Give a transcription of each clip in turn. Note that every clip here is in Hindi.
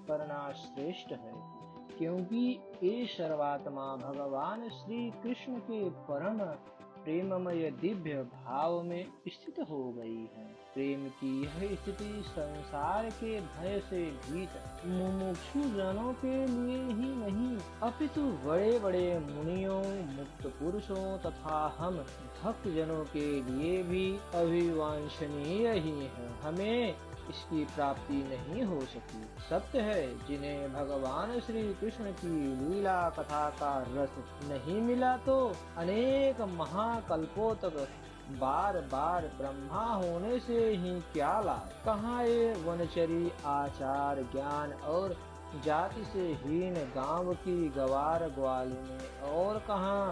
करना श्रेष्ठ है, क्योंकि ये सर्वात्मा भगवान श्री कृष्ण के परम प्रेममय दिव्य भाव में स्थित हो गई है। प्रेम की यह स्थिति संसार के भय से भीत मुमुक्षु जनों के लिए ही नहीं, अपितु बड़े बड़े मुनियों, मुक्त पुरुषों तथा हम भक्त जनों के लिए भी अभिवांछनीय ही है। हमें इसकी प्राप्ति नहीं हो सकी। सत्य है, जिन्हें भगवान श्री कृष्ण की लीला कथा का रस नहीं मिला तो अनेक महाकल्पों तक बार बार ब्रह्मा होने से ही क्या लाभ। कहाँ ये वनचरी आचार ज्ञान और जाति से हीन गांव की गवार ग्वालिनी, और कहाँ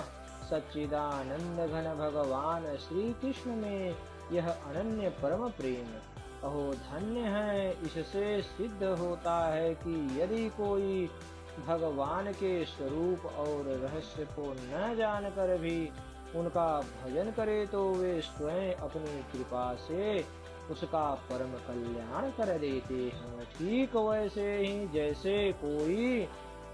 सच्चिदानंद घन भगवान श्री कृष्ण में यह अनन्य परम प्रेम। अहो धन्य है, इससे सिद्ध होता है कि यदि कोई भगवान के स्वरूप और रहस्य को न जानकर भी उनका भजन करे तो वे स्वयं अपनी कृपा से उसका परम कल्याण कर देते हैं। ठीक वैसे ही जैसे कोई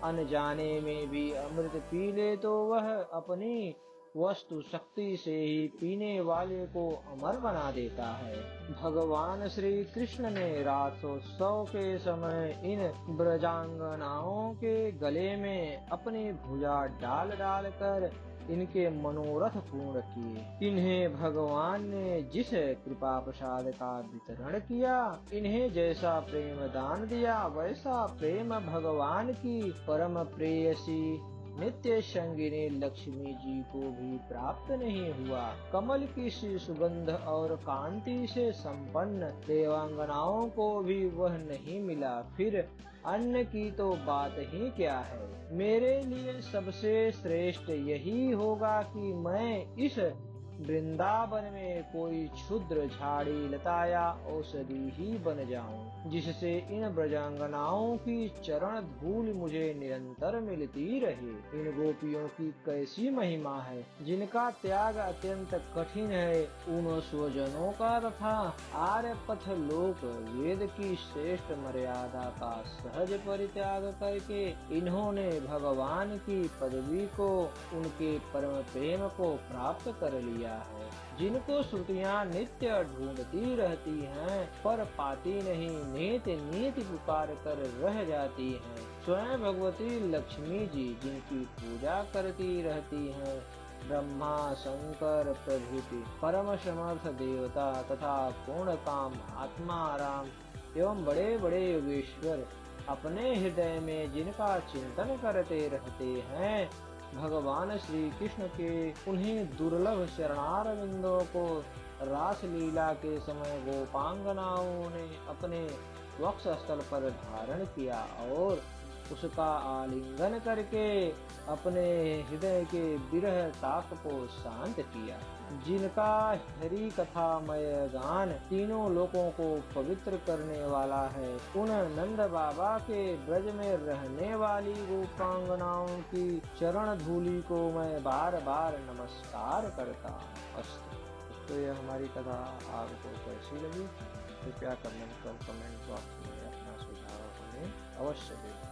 अनजाने में भी अमृत पी ले तो वह अपनी वस्तु शक्ति से ही पीने वाले को अमर बना देता है। भगवान श्री कृष्ण ने रासोत्सव के समय इन ब्रजांगनाओं के गले में अपनी भुजा डाल डाल कर इनके मनोरथ पूर्ण किए। इन्हें भगवान ने जिस कृपा प्रसाद का वितरण किया, इन्हें जैसा प्रेम दान दिया, वैसा प्रेम भगवान की परम प्रेयसी नित्य संगिनी लक्ष्मी जी को भी प्राप्त नहीं हुआ। कमल की सी सुगंध और कांति से संपन्न देवांगनाओं को भी वह नहीं मिला, फिर अन्य की तो बात ही क्या है। मेरे लिए सबसे श्रेष्ठ यही होगा कि मैं इस वृंदावन में कोई क्षुद्र झाड़ी लता या औषधि ही बन जाऊं, जिससे इन ब्रजांगनाओं की चरण धूल मुझे निरंतर मिलती रहे। इन गोपियों की कैसी महिमा है, जिनका त्याग अत्यंत कठिन है। उन स्वजनों का तथा आर्यपथ लोक वेद की श्रेष्ठ मर्यादा का सहज परित्याग करके इन्होंने भगवान की पदवी को, उनके परम प्रेम को प्राप्त कर लिया है। जिनको श्रुतियाँ नित्य ढूंढती रहती हैं पर पाती नहीं, नीत नीत पुकार कर रह जाती हैं। स्वयं भगवती लक्ष्मी जी जिनकी पूजा करती रहती हैं, ब्रह्मा शंकर प्रभृति परम समर्थ देवता तथा पूर्ण काम आत्मा राम एवं बड़े बड़े योगेश्वर अपने हृदय में जिनका चिंतन करते रहते हैं, भगवान श्री कृष्ण के उन्हें दुर्लभ चरणारविंदों को रास लीला के समय गोपांगनाओं ने अपने वक्ष स्थल पर धारण किया और उसका आलिंगन करके अपने हृदय के विरह ताप को शांत किया। जिनका हरि कथामय गान तीनों लोकों को पवित्र करने वाला है, उन नंद बाबा के ब्रज में रहने वाली गोपांगनाओं की चरण धूलि को मैं बार बार नमस्कार करता हूँ। तो यह हमारी कथा आपको कैसी लगी, कृपया कमेंट बॉक्स में अपना सुझाव हमें अवश्य दें।